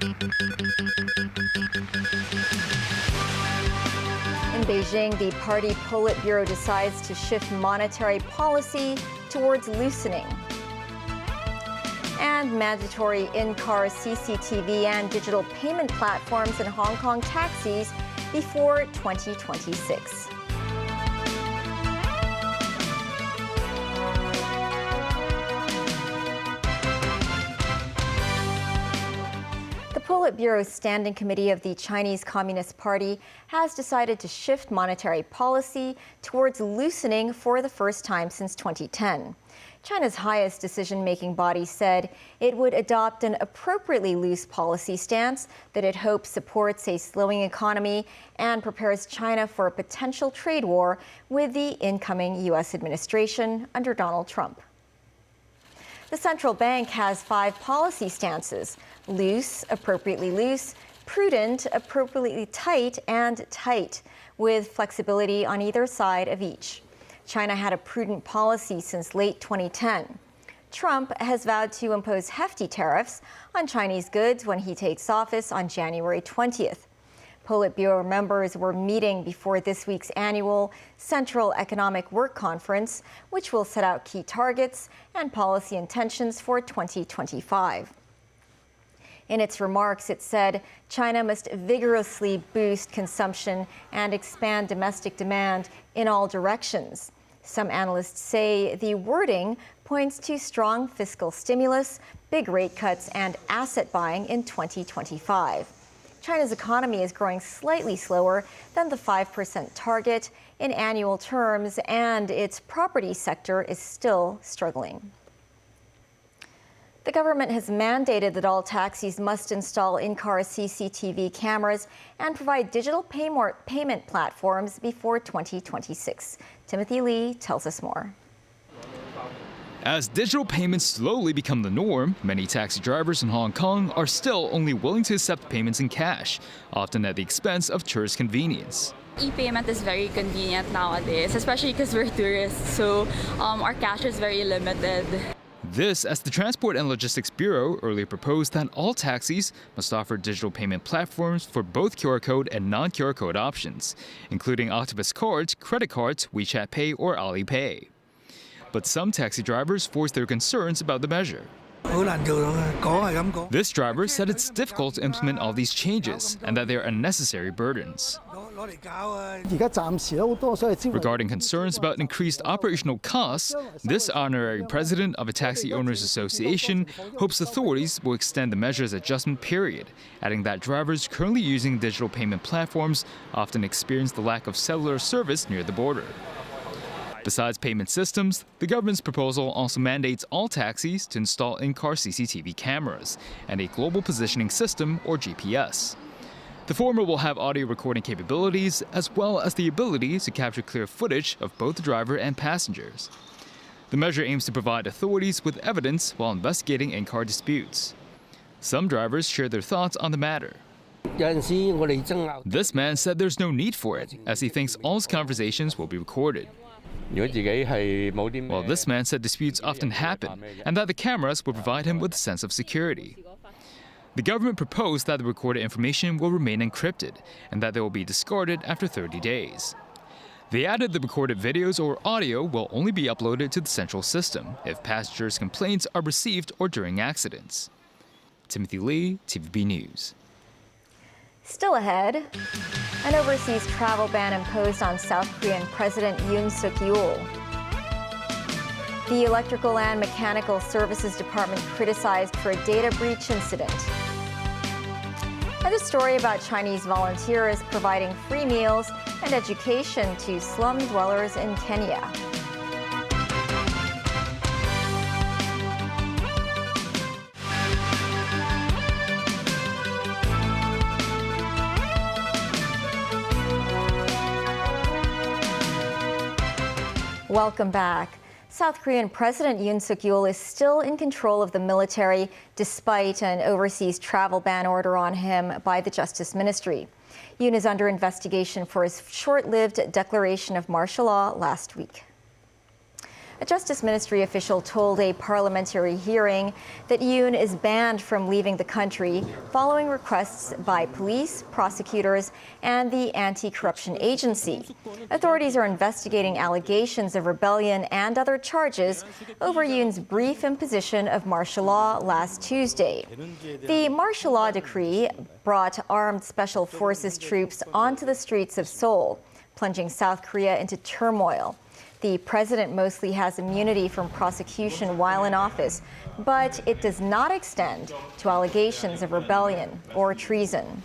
In Beijing, the party Politburo decides to shift monetary policy towards loosening. And mandatory in-car CCTV and digital payment platforms in Hong Kong taxis before 2026. The Politburo Standing Committee of the Chinese Communist Party has decided to shift monetary policy towards loosening for the first time since 2010. China's highest decision-making body said it would adopt an appropriately loose policy stance that it hopes supports a slowing economy and prepares China for a potential trade war with the incoming U.S. administration under Donald Trump. The central bank has 5 policy stances: loose, appropriately loose, prudent, appropriately tight, and tight, with flexibility on either side of each. China had a prudent policy since late 2010. Trump has vowed to impose hefty tariffs on Chinese goods when he takes office on January 20th. Politburo members were meeting before this week's annual Central Economic Work Conference, which will set out key targets and policy intentions for 2025. In its remarks, it said China must vigorously boost consumption and expand domestic demand in all directions. Some analysts say the wording points to strong fiscal stimulus, big rate cuts, and asset buying in 2025. China's economy is growing slightly slower than the 5% target in annual terms, and its property sector is still struggling. The government has mandated that all taxis must install in-car CCTV cameras and provide digital payment platforms before 2026. Timothy Lee tells us more. As digital payments slowly become the norm, many taxi drivers in Hong Kong are still only willing to accept payments in cash, often at the expense of tourist convenience. E-payment is very convenient nowadays, especially because we're tourists, so our cash is very limited. This as the Transport and Logistics Bureau earlier proposed that all taxis must offer digital payment platforms for both QR code and non-QR code options, including Octopus cards, credit cards, WeChat Pay, or Alipay. But some taxi drivers voiced their concerns about the measure. This driver said it's difficult to implement all these changes and that they are unnecessary burdens. Regarding concerns about increased operational costs, this honorary president of a Taxi Owners Association hopes authorities will extend the measure's adjustment period, adding that drivers currently using digital payment platforms often experience the lack of cellular service near the border. Besides payment systems, the government's proposal also mandates all taxis to install in-car CCTV cameras and a global positioning system, or GPS. The former will have audio recording capabilities as well as the ability to capture clear footage of both the driver and passengers. The measure aims to provide authorities with evidence while investigating in-car disputes. Some drivers share their thoughts on the matter. This man said there's no need for it, as he thinks all his conversations will be recorded. While this man said disputes often happen and that the cameras will provide him with a sense of security. The government proposed that the recorded information will remain encrypted and that they will be discarded after 30 days. They added the recorded videos or audio will only be uploaded to the central system if passengers' complaints are received or during accidents. Timothy Lee, TVB News. Still ahead, an overseas travel ban imposed on South Korean President Yoon Suk-yeol. The Electrical and Mechanical Services Department criticized for a data breach incident. And a story about Chinese volunteers providing free meals and education to slum dwellers in Kenya. Welcome back. South Korean President Yoon Suk-yeol is still in control of the military despite an overseas travel ban order on him by the Justice Ministry. Yoon is under investigation for his short-lived declaration of martial law last week. A Justice Ministry official told a parliamentary hearing that Yoon is banned from leaving the country following requests by police, prosecutors, and the anti-corruption agency. Authorities are investigating allegations of rebellion and other charges over Yoon's brief imposition of martial law last Tuesday. The martial law decree brought armed special forces troops onto the streets of Seoul, plunging South Korea into turmoil. The president mostly has immunity from prosecution while in office, but it does not extend to allegations of rebellion or treason.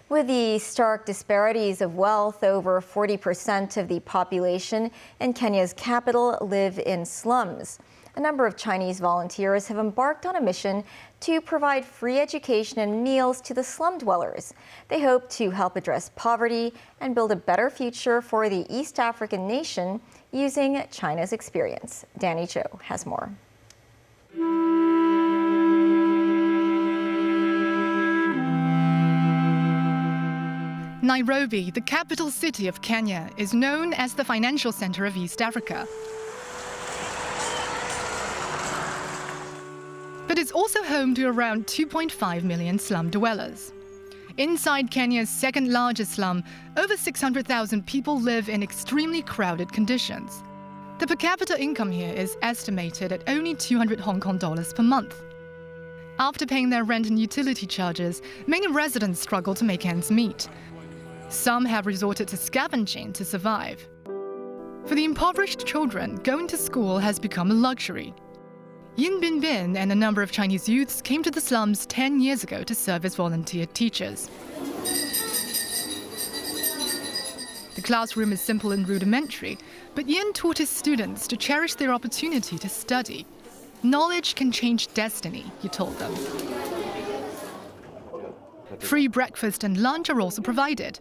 With the stark disparities of wealth, over 40% of the population in Kenya's capital live in slums. A number of Chinese volunteers have embarked on a mission to provide free education and meals to the slum dwellers. They hope to help address poverty and build a better future for the East African nation using China's experience. Danny Zhou has more. Nairobi, the capital city of Kenya, is known as the financial center of East Africa. But it's also home to around 2.5 million slum dwellers. Inside Kenya's second largest slum, over 600,000 people live in extremely crowded conditions. The per capita income here is estimated at only 200 Hong Kong dollars per month. After paying their rent and utility charges, many residents struggle to make ends meet. Some have resorted to scavenging to survive. For the impoverished children, going to school has become a luxury. Yin Binbin and a number of Chinese youths came to the slums 10 years ago to serve as volunteer teachers. The classroom is simple and rudimentary, but Yin taught his students to cherish their opportunity to study. Knowledge can change destiny, he told them. Free breakfast and lunch are also provided.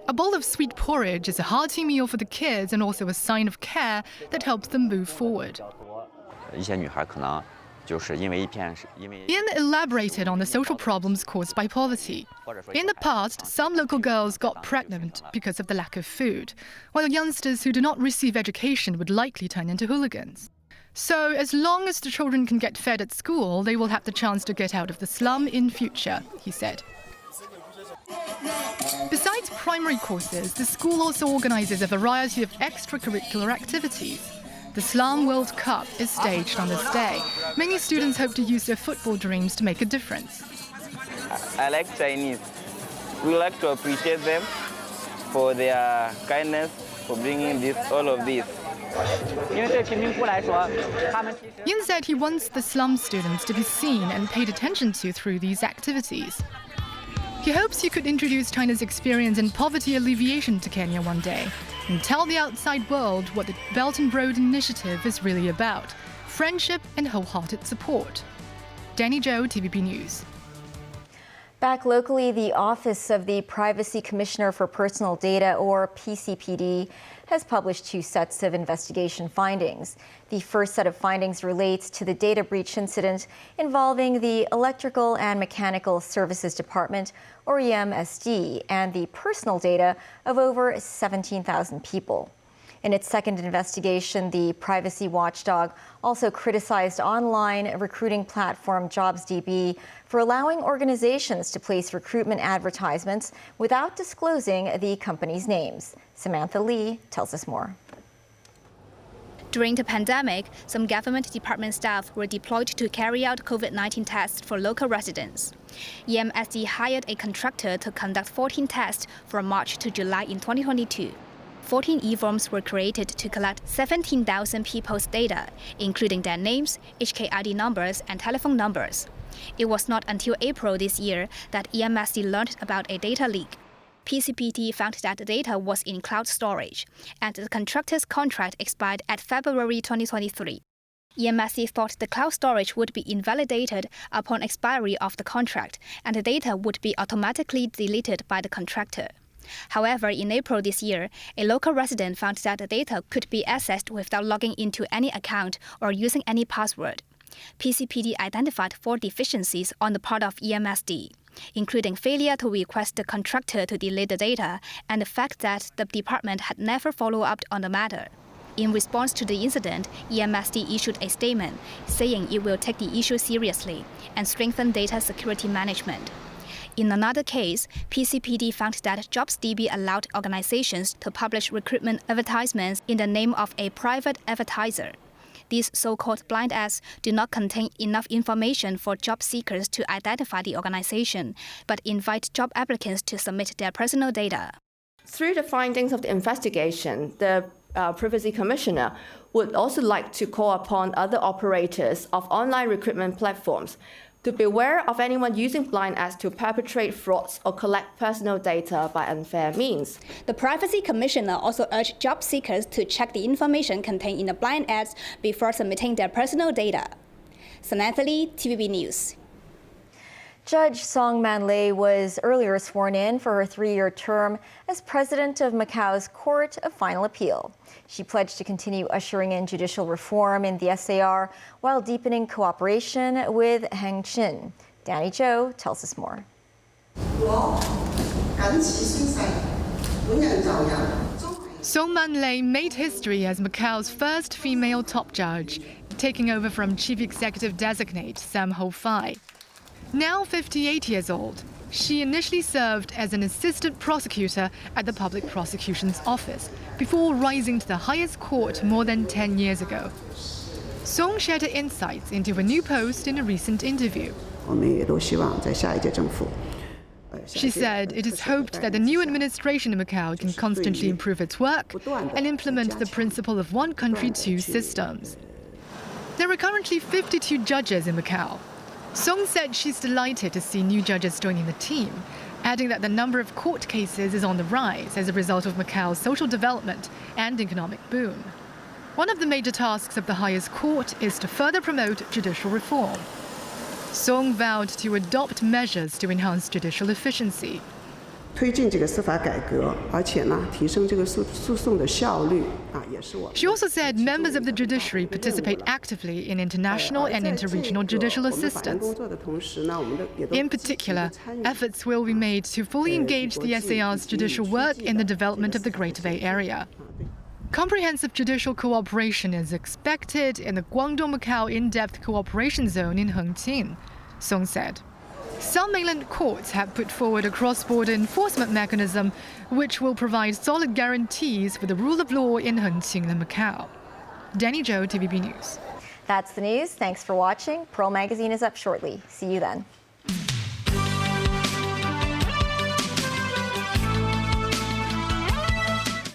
A bowl of sweet porridge is a hearty meal for the kids and also a sign of care that helps them move forward. Ian elaborated on the social problems caused by poverty. In the past, some local girls got pregnant because of the lack of food, while youngsters who do not receive education would likely turn into hooligans. So, as long as the children can get fed at school, they will have the chance to get out of the slum in future, he said. Besides primary courses, the school also organizes a variety of extracurricular activities. The Slum World Cup is staged on this day. Many students hope to use their football dreams to make a difference. I like Chinese. We like to appreciate them for their kindness, for bringing all of this. Yin said he wants the slum students to be seen and paid attention to through these activities. He hopes he could introduce China's experience in poverty alleviation to Kenya one day and tell the outside world what the Belt and Road Initiative is really about: friendship and wholehearted support. Danny Zhou, TVB News. Back locally, the Office of the Privacy Commissioner for Personal Data, or PCPD, has published 2 sets of investigation findings. The first set of findings relates to the data breach incident involving the Electrical and Mechanical Services Department, or EMSD, and the personal data of over 17,000 people. In its second investigation, the privacy watchdog also criticized online recruiting platform JobsDB for allowing organizations to place recruitment advertisements without disclosing the company's names. Samantha Lee tells us more. During the pandemic, some government department staff were deployed to carry out COVID-19 tests for local residents. EMSD hired a contractor to conduct 14 tests from March to July in 2022. 14 e-forms were created to collect 17,000 people's data, including their names, HKID numbers, and telephone numbers. It was not until April this year that EMSD learned about a data leak. PCPD found that the data was in cloud storage, and the contractor's contract expired at February 2023. EMSD thought the cloud storage would be invalidated upon expiry of the contract, and the data would be automatically deleted by the contractor. However, in April this year, a local resident found that the data could be accessed without logging into any account or using any password. PCPD identified 4 deficiencies on the part of EMSD, including failure to request the contractor to delete the data and the fact that the department had never followed up on the matter. In response to the incident, EMSD issued a statement saying it will take the issue seriously and strengthen data security management. In another case, PCPD found that JobsDB allowed organizations to publish recruitment advertisements in the name of a private advertiser. These so-called blind ads do not contain enough information for job seekers to identify the organization, but invite job applicants to submit their personal data. Through the findings of the investigation, the Privacy Commissioner would also like to call upon other operators of online recruitment platforms to beware of anyone using blind ads to perpetrate frauds or collect personal data by unfair means. The Privacy Commissioner also urged job seekers to check the information contained in the blind ads before submitting their personal data. Samantha Lee, TVB News. Judge Song Man-lei was earlier sworn in for her 3-year term as president of Macau's Court of Final Appeal. She pledged to continue ushering in judicial reform in the SAR while deepening cooperation with Heng Chin. Danny Zhou tells us more. Song Man-lei made history as Macau's first female top judge, taking over from Chief Executive Designate Sam Ho-fai. Now 58 years old, she initially served as an assistant prosecutor at the Public Prosecution's Office before rising to the highest court more than 10 years ago. Song shared her insights into her new post in a recent interview. She said it is hoped that the new administration in Macau can constantly improve its work and implement the principle of one country, two systems. There are currently 52 judges in Macau. Song said she's delighted to see new judges joining the team, adding that the number of court cases is on the rise as a result of Macau's social development and economic boom. One of the major tasks of the highest court is to further promote judicial reform. Song vowed to adopt measures to enhance judicial efficiency. She also said members of the judiciary participate actively in international and interregional judicial assistance. In particular, efforts will be made to fully engage the SAR's judicial work in the development of the Greater Bay Area. Comprehensive judicial cooperation is expected in the Guangdong-Macau In-Depth Cooperation Zone in Hengqin, Song said. Some mainland courts have put forward a cross-border enforcement mechanism which will provide solid guarantees for the rule of law in Hengqin and Macau. Danny Zhou, TVB News. That's the news. Thanks for watching. Pearl Magazine is up shortly. See you then.